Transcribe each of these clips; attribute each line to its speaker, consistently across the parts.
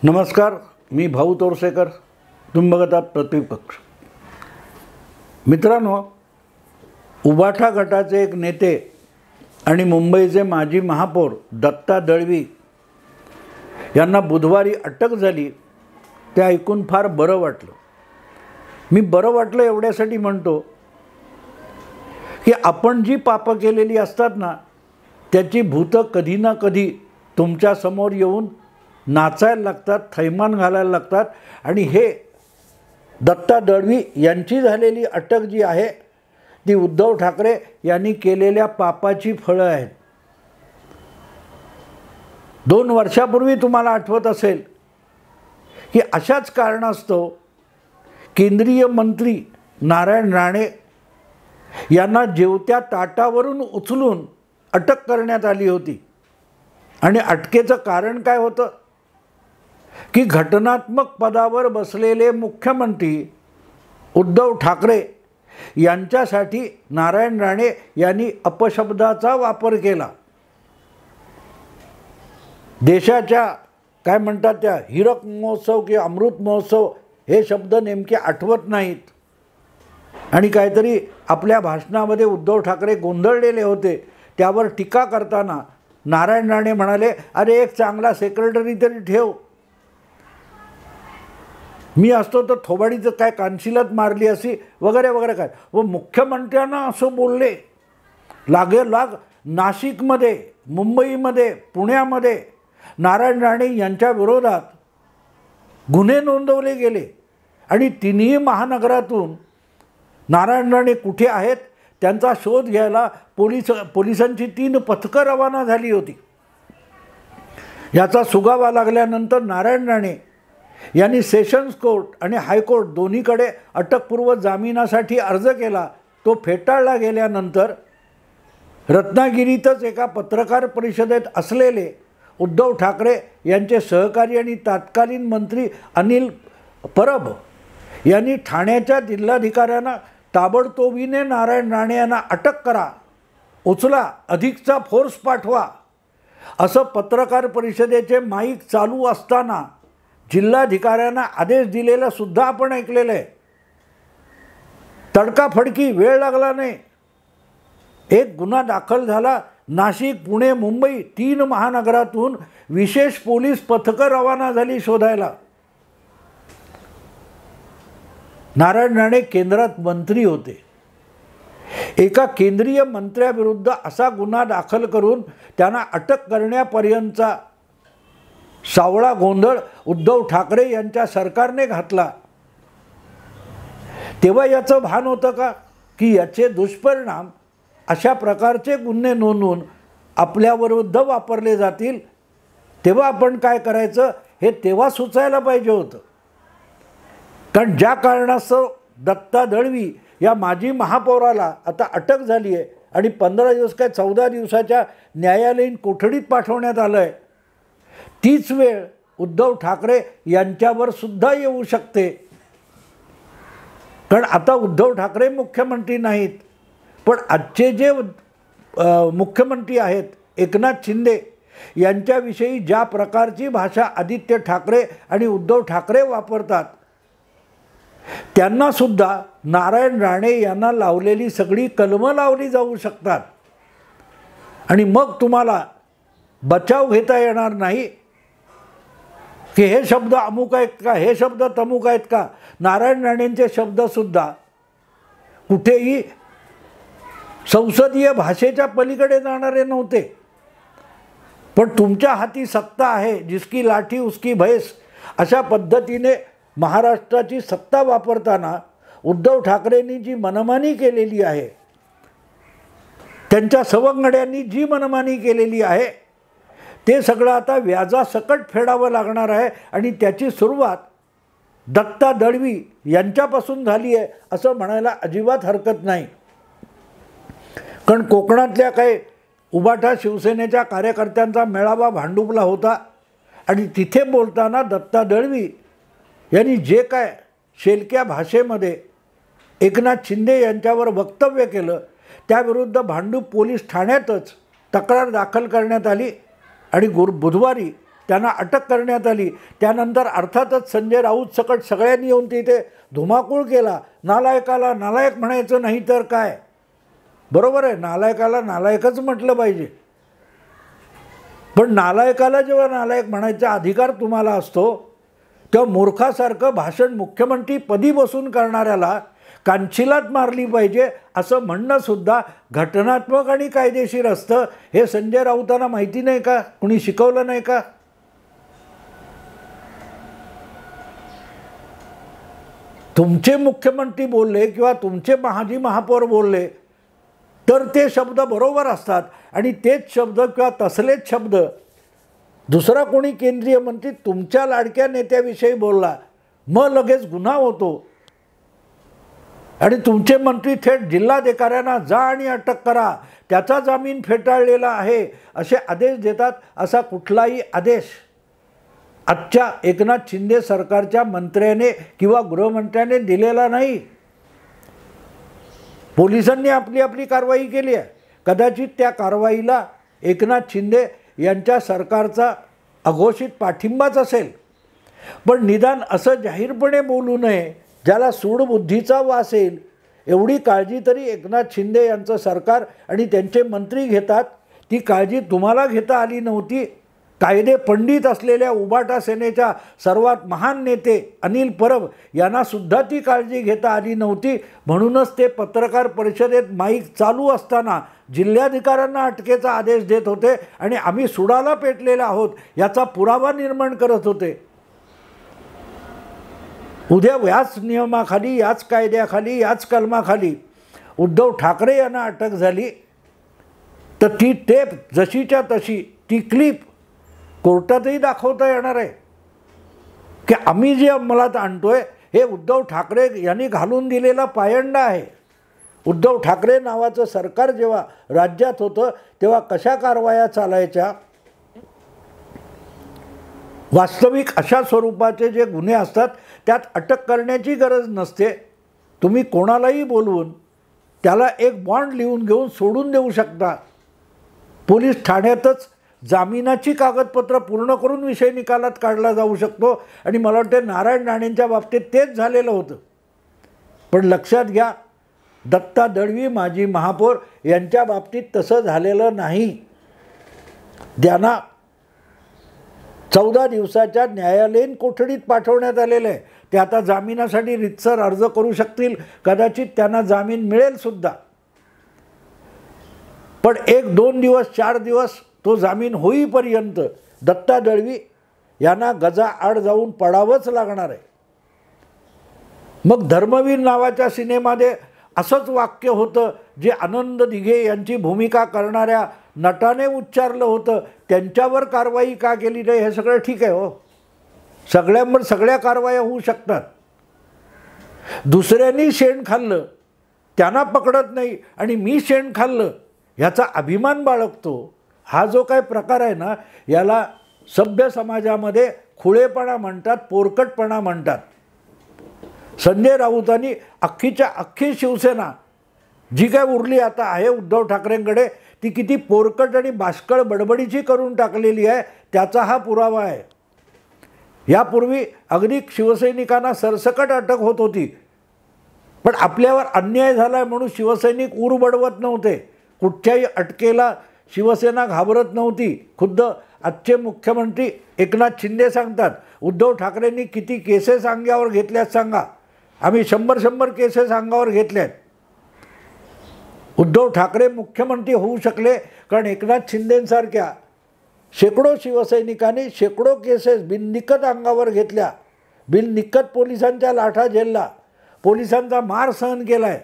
Speaker 1: नमस्कार, मी भाऊ तोरसेकर. तुम्ही बघत आहात प्रतिपक्ष. मित्रांनो, उबाठा गटाचे एक नेते आणि मुंबईचे माजी महापौर दत्ता दळवी यांना बुधवारी अटक झाली. ते ऐकून फार बरं वाटलं. मी बरं वाटलं एवढ्यासाठी म्हणतो की आपण जी पापं केलेली असतात ना, त्याची भूतं कधी ना कधी तुमच्यासमोर येऊन नाचायला लागतात, थैमान घालायला लागतात. आणि हे दत्ता दळवी यांची झालेली अटक जी आहे ती उद्धव ठाकरे यांनी केलेल्या पापाची फळं आहेत. 2 वर्षापूर्वी तुम्हाला आठवत असेल की अशाच कारणास्तव केंद्रीय मंत्री नारायण राणे यांना जेवत्या ताटावरून उचलून अटक करण्यात आली होती. आणि अटकेचं कारण काय होतं की घटनात्मक पदावर बसलेले मुख्यमंत्री उद्धव ठाकरे यांच्यासाठी नारायण राणे यांनी अपशब्दाचा वापर केला. देशाच्या काय म्हणतात त्या हीरक महोत्सव किंवा अमृत महोत्सव हे शब्द नेमके आठवत नाहीत. आणि काहीतरी आपल्या भाषणामध्ये उद्धव ठाकरे गोंधळलेले होते. त्यावर टीका करताना नारायण राणे म्हणाले, अरे एक चांगला सेक्रेटरी तरी ठेव. मी असतो तर थोबाडीचं काय कानशिलत मारली अशी वगैरे वगैरे काय. व मुख्यमंत्र्यांना असं बोलले. लागेलाग नाशिकमध्ये, मुंबईमध्ये, पुण्यामध्ये नारायण राणे यांच्या विरोधात गुन्हे नोंदवले गेले. आणि तिन्ही महानगरातून नारायण राणे कुठे आहेत त्यांचा शोध घ्यायला पोलिसांची 3 पथकं रवाना झाली होती. याचा सुगावा लागल्यानंतर नारायण राणे यांनी सेशन्स कोर्ट आणि हायकोर्ट दोन्हीकडे अटकपूर्व जामिनासाठी अर्ज केला. तो फेटाळला गेल्यानंतर रत्नागिरीतच एका पत्रकार परिषदेत असलेले उद्धव ठाकरे यांचे सहकारी आणि तत्कालीन मंत्री अनिल परब यांनी ठाण्याच्या जिल्हाधिकाऱ्यांना ताबडतोबीने नारायण राणे यांना अटक करा, उचला, अधिकचा फोर्स पाठवा असं पत्रकार परिषदेचे माईक चालू असताना जिल्हाधिकाऱ्यांना आदेश दिलेला सुद्धा आपण ऐकलेलं आहे. तडकाफडकी वेळ लागला नाही. एक गुन्हा दाखल झाला. नाशिक, पुणे, मुंबई 3 महानगरातून विशेष पोलीस पथकं रवाना झाली शोधायला. नारायण राणे केंद्रात मंत्री होते. एका केंद्रीय मंत्र्याविरुद्ध असा गुन्हा दाखल करून त्यांना अटक करण्यापर्यंतचा सावळा गोंधळ उद्धव ठाकरे यांच्या सरकारने घातला. तेव्हा याचं भान होतं का की याचे दुष्परिणाम अशा प्रकारचे गुन्हे नोंदवून आपल्याविरुद्ध वापरले जातील. तेव्हा आपण काय करायचं हे तेव्हा सुचायला पाहिजे होतं. कारण ज्या कारणास्तव दत्ता दळवी या माजी महापौराला आता अटक झाली आहे आणि 15 दिवस काय 14 दिवसाच्या न्यायालयीन कोठडीत पाठवण्यात आलं आहे, तीच वेळ उद्धव ठाकरे यांच्यावर सुद्धा येऊ शकते. कारण आता उद्धव ठाकरे मुख्यमंत्री नाहीत, पण आजचे जे मुख्यमंत्री आहेत एकनाथ शिंदे यांच्याविषयी ज्या प्रकारची भाषा आदित्य ठाकरे आणि उद्धव ठाकरे वापरतात त्यांनासुद्धा नारायण राणे यांना लावलेली सगळी कलमं लावली जाऊ शकतात. आणि मग तुम्हाला बचाव घेता येणार नाही की हे शब्द अमुक आहेत का, हे शब्द तमुक आहेत का. नारायण राणेंचे शब्दसुद्धा कुठेही संसदीय भाषेच्या पलीकडे जाणारे नव्हते. पण तुमच्या हाती सत्ता आहे, जिसकी लाठी उसकी भैंस अशा पद्धतीने महाराष्ट्राची सत्ता वापरताना उद्धव ठाकरेंनी जी मनमानी केलेली आहे, त्यांच्या सवंगड्यांनी जी मनमानी केलेली आहे ते सगळं आता व्याजासकट फेडावं लागणार आहे. आणि त्याची सुरुवात दत्ता दळवी यांच्यापासून झाली आहे असं म्हणायला अजिबात हरकत नाही. कारण कोकणातल्या काही उबाठा शिवसेनेच्या कार्यकर्त्यांचा मेळावा भांडुपला होता आणि तिथे बोलताना दत्ता दळवी यांनी जे काय शेलक्या भाषेमध्ये एकनाथ शिंदे यांच्यावर वक्तव्य केलं त्याविरुद्ध भांडूप पोलीस ठाण्यातच तक्रार दाखल करण्यात आली आणि बुधवारी त्यांना अटक करण्यात आली. त्यानंतर अर्थातच संजय राऊत सकट सगळ्यांनी येऊन तिथे धुमाकूळ केला. नालायकाला नालायक म्हणायचं नाही तर काय. बरोबर आहे, नालायकाला नालायकच म्हटलं पाहिजे. पण नालायकाला जेव्हा नालायक म्हणायचा अधिकार तुम्हाला असतो तेव्हा मूर्खासारखं भाषण मुख्यमंत्री पदी बसून करणाऱ्याला कानशिलात मारली पाहिजे असं म्हणणं सुद्धा घटनात्मक आणि कायदेशीर असतं. हे संजय राऊतांना माहिती नाही का? कुणी शिकवलं नाही का? तुमचे मुख्यमंत्री बोलले किंवा तुमचे माजी महापौर बोलले तर ते शब्द बरोबर असतात आणि तेच शब्द किंवा तसलेच शब्द दुसरा कोणी केंद्रीय मंत्री तुमच्या लाडक्या नेत्याविषयी बोलला मग लगेच गुन्हा होतो आणि तुमचे मंत्री थेट जिल्हाधिकाऱ्यांना जा आणि अटक करा, त्याचा जामीन फेटाळलेला आहे असे आदेश देतात. असा कुठलाही आदेश आजच्या एकनाथ शिंदे सरकारच्या मंत्र्याने किंवा गृहमंत्र्याने दिलेला नाही. पोलिसांनी आपली आपली कारवाई केली आहे. कदाचित त्या कारवाईला एकनाथ शिंदे यांच्या सरकारचा अघोषित पाठिंबाच असेल. पण निदान असं जाहीरपणे बोलू नये ज्याला सूडबुद्धीचा वास येईल एवढी काळजी तरी एकनाथ शिंदे यांचं सरकार आणि त्यांचे मंत्री घेतात. ती काळजी तुम्हाला घेता आली नव्हती. कायदे पंडित असलेल्या उबाटा सेनेच्या सर्वात महान नेते अनिल परब यांना सुद्धा ती काळजी घेता आली नव्हती. म्हणूनच ते पत्रकार परिषदेत माईक चालू असताना जिल्हाधिकाऱ्यांना अटकेचा आदेश देत होते आणि आम्ही सुडाला पेटलेले आहोत याचा पुरावा निर्माण करत होते. उद्या याच नियमाखाली, याच कायद्याखाली, याच कलमाखाली उद्धव ठाकरे यांना अटक झाली तर ती टेप जशीच्या तशी, ती क्लिप कोर्टातही दाखवता येणार आहे की आम्ही जे अंमलात आणतोय हे उद्धव ठाकरे यांनी घालून दिलेला पायंडा आहे. उद्धव ठाकरे नावाचं सरकार जेव्हा राज्यात होतं तेव्हा कशा कारवाया चालायच्या. वास्तविक अशा स्वरूपाचे जे गुन्हे असतात त्यात अटक करण्याची गरज नसते. तुम्ही कोणालाही बोलवून त्याला एक बॉन्ड लिहून घेऊन सोडून देऊ शकता. पोलीस ठाण्यातच जामिनाची कागदपत्र पूर्ण करून विषय निकालात काढला जाऊ शकतो आणि मला वाटते नारायण राणेंच्या बाबतीत तेच झालेलं होतं. पण लक्षात घ्या, दत्ता दळवी माजी महापौर यांच्या बाबतीत तसं झालेलं नाही. त्यांना 14 दिवसाच्या न्यायालयीन कोठडीत पाठवण्यात आलेलं आहे. ते आता जामिनासाठी रितसर अर्ज करू शकतील. कदाचित त्यांना जामीन मिळेल सुद्धा. पण 1, 2 दिवस, 4 दिवस तो जामीन होईपर्यंत दत्ता दळवी यांना गजाआड जाऊन पडावंच लागणार आहे. मग धर्मवीर नावाच्या सिनेमामध्ये असंच वाक्य होतं जे आनंद दिघे यांची भूमिका करणाऱ्या नटाने उच्चारलं होतं, त्यांच्यावर कारवाई का केली नाही. हे सगळं ठीक आहे हो, सगळ्यांवर सगळ्या कारवाया होऊ शकतात. दुसऱ्यांनी शेण खाल्लं त्यांना पकडत नाही आणि मी शेण खाल्लं ह्याचा अभिमान बाळगतो. हा जो काय प्रकार आहे ना याला सभ्य समाजामध्ये खुळेपणा म्हणतात, पोरकटपणा म्हणतात. संजय राऊतांनी अख्खीच्या अख्खी शिवसेना जी काय उरली आता आहे उद्धव ठाकरेंकडे ती किती पोरकट आणि बाष्कळ बडबडीची करून टाकलेली आहे त्याचा हा पुरावा आहे. यापूर्वी अगदी शिवसैनिकांना सरसकट अटक होत होती पण आपल्यावर अन्याय झाला आहे म्हणून शिवसैनिक ऊर बडवत नव्हते. कुठच्याही अटकेला शिवसेना घाबरत नव्हती. खुद्द आजचे मुख्यमंत्री एकनाथ शिंदे सांगतात उद्धव ठाकरेंनी किती केसेस अंगावर घेतल्यात सांगा. आम्ही 100 केसेस अंगावर घेतल्यात. उद्धव ठाकरे मुख्यमंत्री होऊ शकले कारण एकनाथ शिंदेंसारख्या शेकडो शिवसैनिकांनी शेकडो केसेस बिननिकत अंगावर घेतल्या. बिननिकत पोलिसांच्या लाठा झेलला, पोलिसांचा मार सहन केला आहे.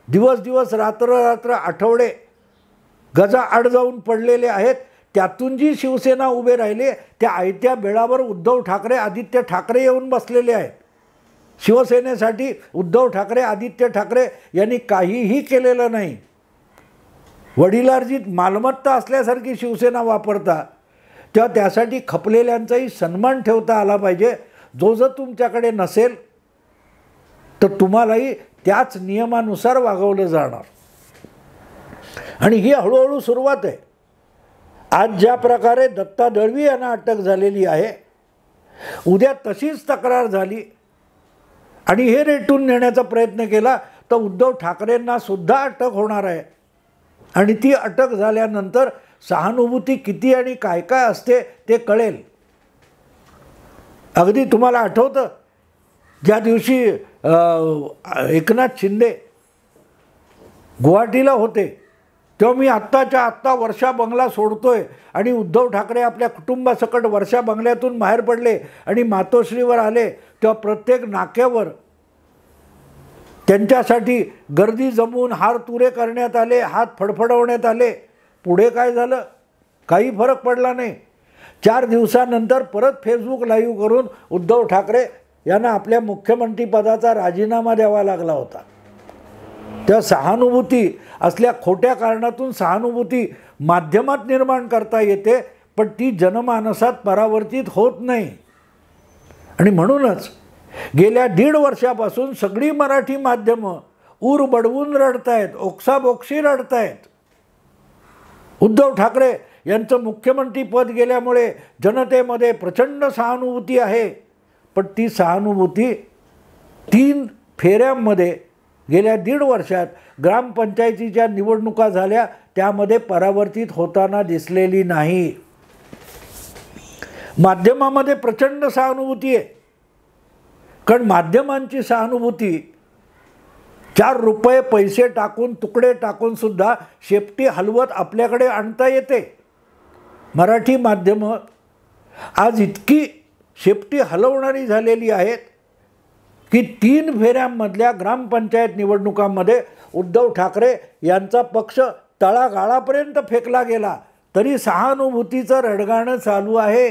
Speaker 1: दिवस रात्र आठवडे गजाआड जाऊन पडलेले आहेत. त्यातून जी शिवसेना उभे राहिले त्या आयत्या बेळावर उद्धव ठाकरे, आदित्य ठाकरे येऊन बसलेले आहेत. शिवसेनेसाठी उद्धव ठाकरे, आदित्य ठाकरे यांनी काहीही केलेलं नाही. वडिलार्जित मालमत्ता असल्यासारखी शिवसेना वापरता तेव्हा त्यासाठी खपलेल्यांचाही सन्मान ठेवता आला पाहिजे. जो जर तुमच्याकडे नसेल तर तुम्हालाही त्याच नियमानुसार वागवलं जाणार. आणि ही हळूहळू सुरुवात आहे. आज ज्या प्रकारे दत्ता दळवी यांना अटक झालेली आहे, उद्या तशीच तक्रार झाली आणि हे रेटून नेण्याचा प्रयत्न केला तर उद्धव ठाकरेंना सुद्धा अटक होणार आहे. आणि ती अटक झाल्यानंतर सहानुभूती किती आणि काय काय असते ते कळेल. अगदी तुम्हाला आठवतं ज्या दिवशी एकनाथ शिंदे गुवाहाटीला होते तेव्हा मी आत्ताच्या आत्ता वर्षा बंगला सोडतोय आणि उद्धव ठाकरे आपल्या कुटुंबासकट वर्षा बंगल्यातून बाहेर पडले आणि मातोश्रीवर आले तेव्हा प्रत्येक नाक्यावर त्यांच्यासाठी गर्दी जमवून हार तुरे करण्यात आले, हात फडफडवण्यात आले. पुढे काय झालं? काही फरक पडला नाही. 4 दिवसानंतर परत फेसबुक लाईव्ह करून उद्धव ठाकरे यांना आपल्या मुख्यमंत्रीपदाचा राजीनामा द्यावा लागला होता. त्या सहानुभूती असल्या खोट्या कारणातून सहानुभूती माध्यमात निर्माण करता येते, पण ती जनमानसात परावर्तित होत नाही. आणि म्हणूनच गेल्या 1.5 वर्षापासून सगळी मराठी माध्यमं ऊर बडवून रडतायत, ओक्साबोक्शी रडतायत. उद्धव ठाकरे यांचं मुख्यमंत्रीपद गेल्यामुळे जनतेमध्ये प्रचंड सहानुभूती आहे, पण ती सहानुभूती 3 फेऱ्यांमध्ये गेल्या 1.5 वर्षात ग्रामपंचायतीच्या निवडणुका झाल्या त्यामध्ये परावर्तित होताना दिसलेली नाही. माध्यमामध्ये प्रचंड सहानुभूती आहे, कारण माध्यमांची सहानुभूती 4 रुपये पैसे टाकून तुकडे टाकून सुद्धा शेपटी हलवत आपल्याकडे आणता येते. मराठी माध्यमं आज इतकी शेपटी हलवणारी झालेली आहेत की 3 फेऱ्यांमधल्या ग्रामपंचायत निवडणुकांमध्ये उद्धव ठाकरे यांचा पक्ष तळागाळापर्यंत फेकला गेला तरी सहानुभूतीचं रडगाणं चालू आहे.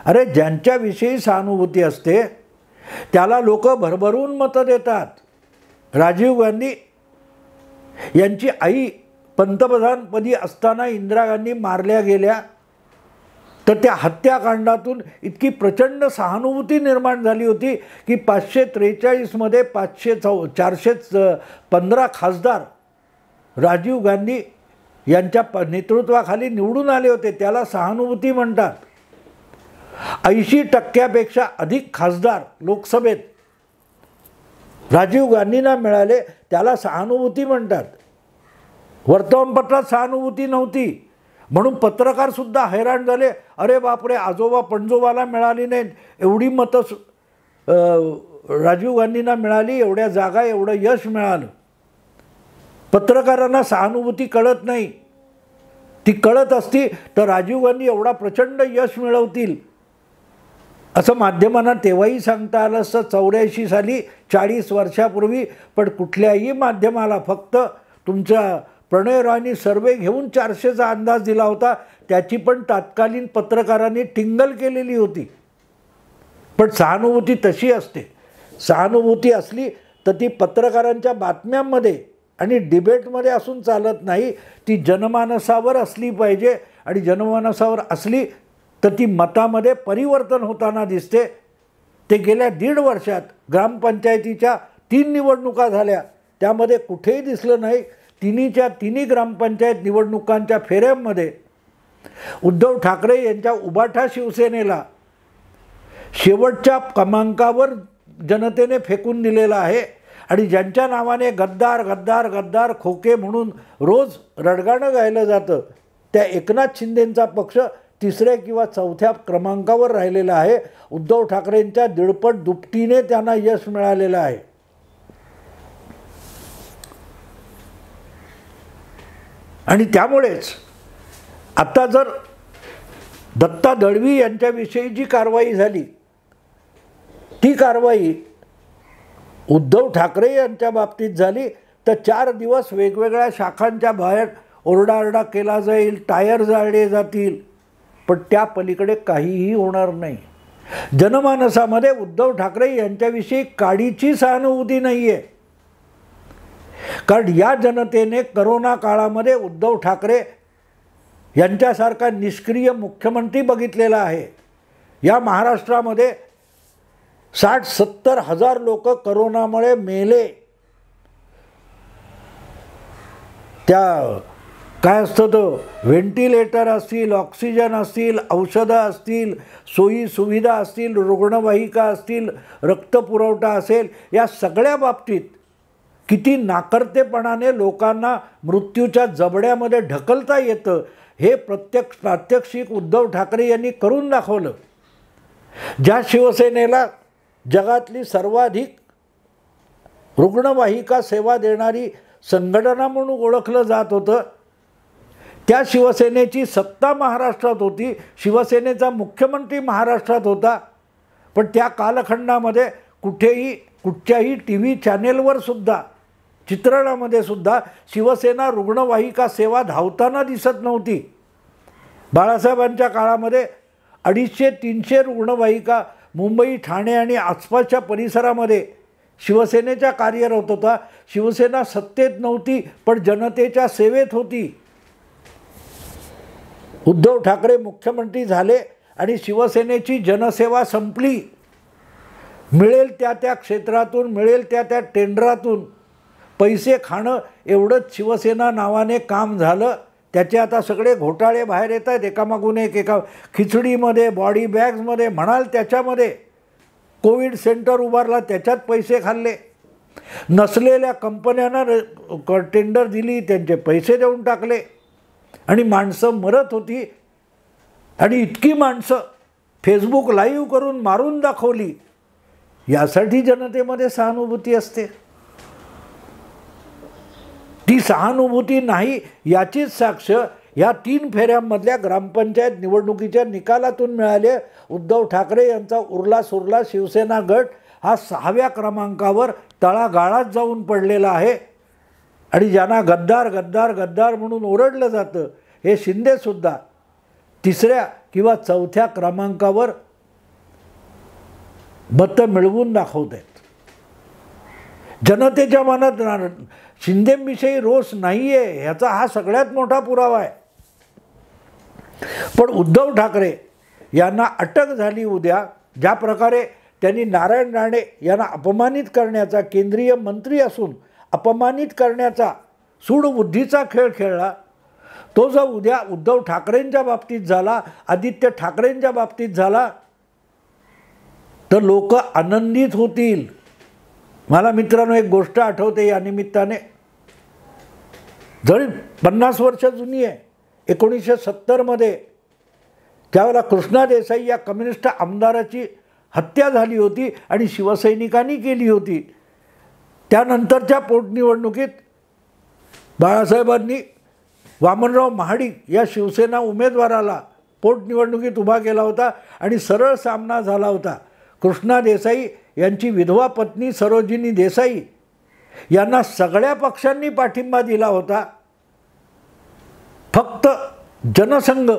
Speaker 1: अरे ज्यांच्याविषयी सहानुभूती असते त्याला लोक भरभरून मतं देतात. राजीव गांधी यांची आई पंतप्रधानपदी असताना इंदिरा गांधी मारल्या गेल्या तर त्या हत्याकांडातून इतकी प्रचंड सहानुभूती निर्माण झाली होती की 543 मध्ये 415 खासदार राजीव गांधी यांच्या नेतृत्वाखाली निवडून आले होते. त्याला सहानुभूती म्हणतात. 80% अधिक खासदार लोकसभेत राजीव गांधींना मिळाले, त्याला सहानुभूती म्हणतात. वर्तमानपत्रात सहानुभूती नव्हती म्हणून पत्रकार सुद्धा हैराण झाले. अरे बापरे, आजोबा पणजोबाला मिळाली नाहीत, एवढी मतं राजीव गांधींना मिळाली, एवढ्या जागा, एवढं यश मिळालं. पत्रकारांना सहानुभूती कळत नाही. ती कळत असती तर राजीव गांधी एवढा प्रचंड यश मिळवतील असं माध्यमांना तेव्हाही सांगता आलं असतं 84 साली, 40 वर्षापूर्वी. पण कुठल्याही माध्यमाला फक्त तुमच्या प्रणय रॉयनी सर्वे घेऊन 400चा अंदाज दिला होता, त्याची पण तत्कालीन पत्रकारांनी टिंगल केलेली होती. पण सहानुभूती तशी असते. सहानुभूती असली तर ती पत्रकारांच्या बातम्यांमध्ये आणि डिबेटमध्ये असून चालत नाही, ती जनमानसावर असली पाहिजे. आणि जनमानसावर असली तर ती मतामध्ये परिवर्तन होताना दिसते. ते गेल्या 1.5 वर्षात ग्रामपंचायतीच्या 3 निवडणुका झाल्या, त्यामध्ये कुठेही दिसलं नाही. तिन्ही ग्रामपंचायत निवडणुकांच्या फेऱ्यांमध्ये उद्धव ठाकरे यांच्या उबाठा शिवसेनेला शेवटच्या क्रमांकावर जनतेने फेकून दिलेला आहे. आणि ज्यांच्या नावाने गद्दार गद्दार गद्दार खोके म्हणून रोज रडगाणं गायलं जातं, त्या एकनाथ शिंदेंचा पक्ष 3ऱ्या किंवा 4थ्या क्रमांकावर राहिलेला आहे. उद्धव ठाकरेंच्या 1.5 दुपटीने त्यांना यश मिळालेलं आहे. आणि त्यामुळेच आता जर दत्ता दळवी यांच्याविषयी जी कारवाई झाली, ती कारवाई उद्धव ठाकरे यांच्या बाबतीत झाली तर 4 दिवस वेगवेगळ्या शाखांच्या बाहेर ओरडाओरडा केला जाईल, टायर जाळले जातील, पण त्या पलीकडे काहीही होणार नाही. जनमानसामध्ये उद्धव ठाकरे यांच्याविषयी काडीची सहानुभूती नाही आहे. कारण या जनतेने करोना काळामध्ये उद्धव ठाकरे यांच्यासारखा निष्क्रिय मुख्यमंत्री बघितलेला आहे. या महाराष्ट्रामध्ये 60-70 हजार लोक करोनामुळे मेले. त्या काय असतं तो व्हेंटिलेटर असतील, ऑक्सिजन असतील, औषधं असतील, सोयी सुविधा असतील, रुग्णवाहिका असतील, रक्तपुरवठा असेल, या सगळ्या बाबतीत किती नाकर्तेपणाने लोकांना मृत्यूच्या जबड्यामध्ये ढकलता येतं हे प्रात्यक्षिक उद्धव ठाकरे यांनी करून दाखवलं. ज्या शिवसेनेला जगातली सर्वाधिक रुग्णवाहिका सेवा देणारी संघटना म्हणून ओळखलं जात होतं, त्या शिवसेनेची सत्ता महाराष्ट्रात होती, शिवसेनेचा मुख्यमंत्री महाराष्ट्रात होता, पण त्या कालखंडामध्ये कुठच्याही टी व्ही चॅनेलवर सुद्धा, चित्रणामध्ये सुद्धा शिवसेना रुग्णवाहिका सेवा धावताना दिसत नव्हती. बाळासाहेबांच्या काळामध्ये 250-300 रुग्णवाहिका मुंबई, ठाणे आणि आसपासच्या परिसरामध्ये शिवसेनेच्या कार्यरत होता. शिवसेना सत्तेत नव्हती, पण जनतेच्या सेवेत होती. उद्धव ठाकरे मुख्यमंत्री झाले आणि शिवसेनेची जनसेवा संपली. मिळेल त्या क्षेत्रातून, मिळेल त्या टेंडरातून पैसे खाणं एवढंच शिवसेना नावाने काम झालं. त्याचे आता सगळे घोटाळे बाहेर येत आहेत, एकामागून एक. एका खिचडीमध्ये, बॉडी बॅग्समध्ये म्हणाल त्याच्यामध्ये, कोविड सेंटर उभारला त्याच्यात पैसे खाल्ले, नसलेल्या कंपन्यांना टेंडर दिली, त्यांचे पैसे देऊन टाकले आणि माणसं मरत होती. आणि इतकी माणसं फेसबुक लाईव्ह करून मारून दाखवली. यासाठी जनतेमध्ये सहानुभूती असते. ती सहानुभूती नाही याचीच साक्ष या 3 फेऱ्यांमधल्या ग्रामपंचायत निवडणुकीच्या निकालातून मिळाले. उद्धव ठाकरे यांचा उरला सुरला शिवसेना गट हा 6व्या क्रमांकावर तळागाळात जाऊन पडलेला आहे. आणि ज्यांना गद्दार गद्दार गद्दार म्हणून ओरडलं जातं, हे शिंदेसुद्धा 3ऱ्या किंवा 4थ्या क्रमांकावर मतं मिळवून दाखवत आहेत. जनतेच्या मनात शिंदेविषयी रोष नाही आहे ह्याचा हा सगळ्यात मोठा पुरावा आहे. पण उद्धव ठाकरे यांना अटक झाली उद्या, ज्या प्रकारे त्यांनी नारायण राणे यांना अपमानित करण्याचा, केंद्रीय मंत्री असून अपमानित करण्याचा सूडबुद्धीचा खेळ खेळला, तो जर उद्या उद्धव ठाकरेंच्या बाबतीत झाला, आदित्य ठाकरेंच्या बाबतीत झाला, तर लोक आनंदित होतील. मला मित्रांनो एक गोष्ट आठवते या निमित्ताने, जरी 50 वर्ष जुनी आहे. 1970मध्ये त्यावेळेला कृष्णा देसाई या कम्युनिस्ट आमदाराची हत्या झाली होती आणि शिवसैनिकांनी केली होती. त्यानंतरच्या पोटनिवडणुकीत बाळासाहेबांनी वामनराव महाडिक या शिवसेना उमेदवाराला पोटनिवडणुकीत उभा केला होता आणि सरळ सामना झाला होता. कृष्णा देसाई यांची विधवा पत्नी सरोजिनी देसाई यांना सगळ्या पक्षांनी पाठिंबा दिला होता. फक्त जनसंघ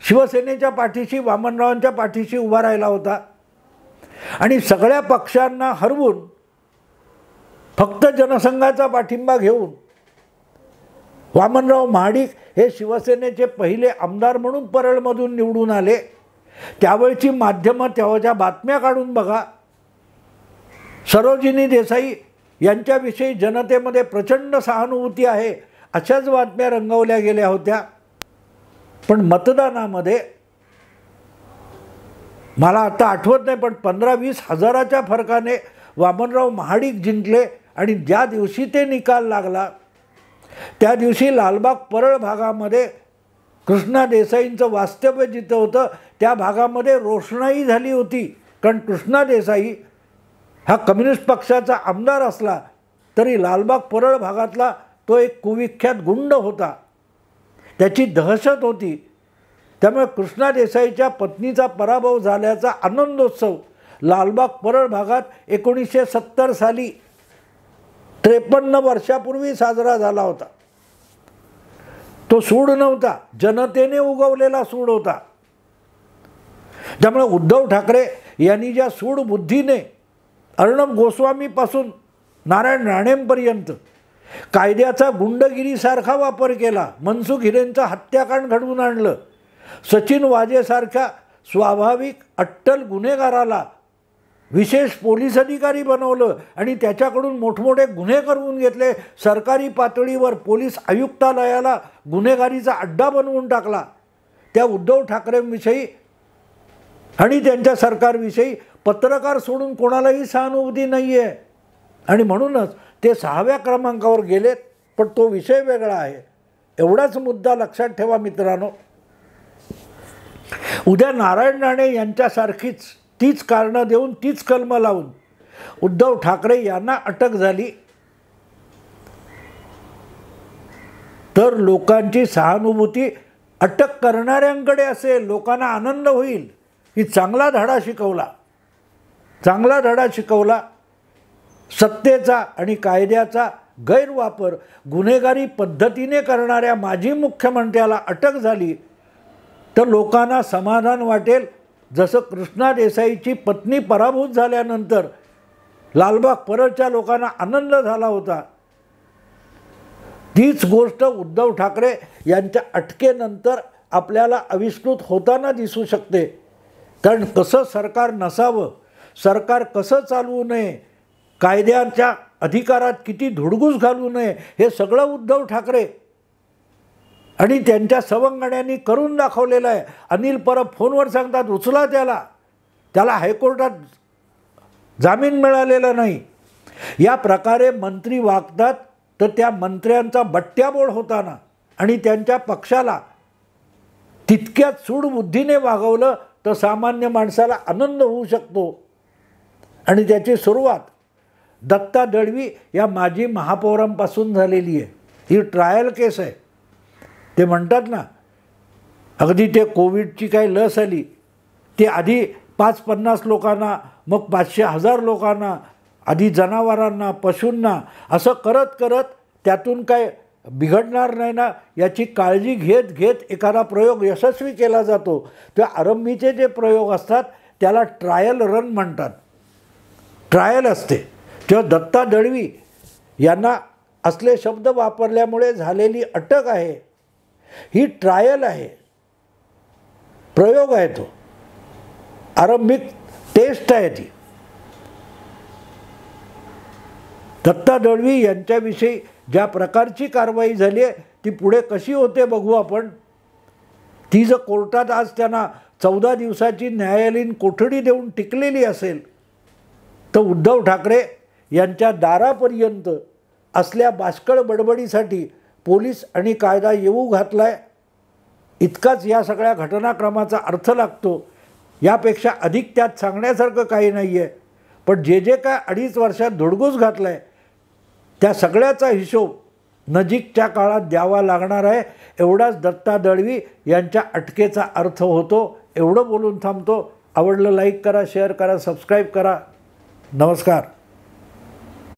Speaker 1: शिवसेनेच्या पाठीशी, वामनरावांच्या पाठीशी उभा राहिला होता. आणि सगळ्या पक्षांना हरवून फक्त जनसंघाचा पाठिंबा घेऊन वामनराव महाडिक हे शिवसेनेचे पहिले आमदार म्हणून परळमधून निवडून आले. त्यावेळची माध्यमं तेव्हाच्या बातम्या काढून बघा. सरोजिनी देसाई यांच्याविषयी जनतेमध्ये प्रचंड सहानुभूती आहे अशाच बातम्या रंगवल्या गेल्या होत्या. पण मतदानामध्ये मला आता आठवत नाही, पण 15-20 हजाराच्या फरकाने वामनराव महाडिक जिंकले. आणि ज्या दिवशी ते निकाल लागला त्या दिवशी लालबाग परळ भागामध्ये कृष्णा देसाईंचं वास्तव्य जिथं होतं त्या भागामध्ये रोषणाई झाली होती. कारण कृष्णा देसाई हा कम्युनिस्ट पक्षाचा आमदार असला तरी लालबाग परळ भागातला तो एक कुविख्यात गुंड होता, त्याची दहशत होती. त्यामुळे कृष्णा देसाईच्या पत्नीचा पराभव झाल्याचा आनंदोत्सव लालबाग परळ भागात 1970 साली 53 वर्षापूर्वी साजरा झाला होता. तो सूड नव्हता, जनतेने उगवलेला सूड होता. त्यामुळे उद्धव ठाकरे यांनी ज्या सूडबुद्धीने अर्णब गोस्वामीपासून नारायण राणेंपर्यंत कायद्याचा गुंडगिरीसारखा वापर केला, मनसुख हिरेंचं हत्याकांड घडवून आणलं, सचिन वाजेसारख्या स्वाभाविक अट्टल गुन्हेगाराला विशेष पोलीस अधिकारी बनवलं आणि त्याच्याकडून मोठमोठे गुन्हे करून घेतले. सरकारी पातळीवर पोलीस आयुक्तालयाला गुन्हेगारीचा अड्डा बनवून टाकला. त्या उद्धव ठाकरेंविषयी आणि त्यांच्या सरकारविषयी पत्रकार सोडून कोणालाही सहानुभूती नाही आहे आणि म्हणूनच ते 6व्या क्रमांकावर गेलेत. पण तो विषय वेगळा आहे. एवढाच मुद्दा लक्षात ठेवा मित्रांनो, उद्या नारायण राणे यांच्यासारखीच तीच कारणं देऊन तीच कलमं लावून उद्धव ठाकरे यांना अटक झाली तर लोकांची सहानुभूती अटक करणाऱ्यांकडे असेल. लोकांना आनंद होईल की चांगला धडा शिकवला. सत्तेचा आणि कायद्याचा गैरवापर गुन्हेगारी पद्धतीने करणाऱ्या माजी मुख्यमंत्र्याला अटक झाली तर लोकांना समाधान वाटेल. जसं कृष्णा देसाईची पत्नी पराभूत झाल्यानंतर लालबाग परळच्या लोकांना आनंद झाला होता, तीच गोष्ट उद्धव ठाकरे यांच्या अटकेनंतर आपल्याला आविष्कृत होताना दिसू शकते. कारण कसं सरकार नसावं, सरकार कसं चालवू नये, कायद्याच्या अधिकारात किती धुडगूस घालू नये, हे सगळं उद्धव ठाकरे आणि त्यांच्या सवंगड्यांनी करून दाखवलेलं आहे. अनिल परब फोनवर सांगतात उचला त्याला हायकोर्टात जामीन मिळालेला नाही. या प्रकारे मंत्री वागतात तर त्या मंत्र्यांचा बट्ट्याबोळ होताना आणि त्यांच्या पक्षाला तितक्याच सूडबुद्धीने वागवलं तर सामान्य माणसाला आनंद होऊ शकतो. आणि त्याची सुरुवात दत्ता दळवी या माजी महापौरांपासून झालेली आहे. ही ट्रायल केस आहे. ते म्हणतात ना, अगदी ते कोविडची काही लस आली ते आधी 550 लोकांना, मग 500,000 लोकांना, आधी जनावरांना, पशूंना, असं करत करत त्यातून काय बिघडणार नाही ना याची काळजी घेत घेत एखादा प्रयोग यशस्वी केला जातो. त्या आरंभीचे जे प्रयोग असतात त्याला ट्रायल रन म्हणतात. ट्रायल असते. तेव्हा दत्ता दळवी यांना असले शब्द वापरल्यामुळे झालेली अटक आहे. ही ट्रायल आहे, प्रयोग आहे, तो आरंभिक टेस्ट आहे ती. दत्ता दळवी यांच्याविषयी ज्या प्रकारची कारवाई झाली आहे ती पुढे कशी होते बघू आपण. ती जर कोर्टात आज त्यांना 14 दिवसाची न्यायालयीन कोठडी देऊन टिकलेली असेल तर उद्धव ठाकरे यांच्या दारापर्यंत असल्या बाष्कळ बडबडीसाठी पोलीस आणि कायदा येऊ घातलाय, इतकाच या सगळ्या घटनाक्रमाचा अर्थ लागतो. यापेक्षा अधिक त्यात सांगण्यासारखं काही नाही आहे. पण जे काय 2.5 वर्षात धुडगूस घातला आहे त्या सगळ्याचा हिशोब नजीकच्या काळात द्यावा लागणार आहे. एवढाच दत्ता दळवी यांच्या अटकेचा अर्थ होतो. एवढं बोलून थांबतो. आवडलं लाईक करा, शेअर करा, सबस्क्राईब करा. नमस्कार.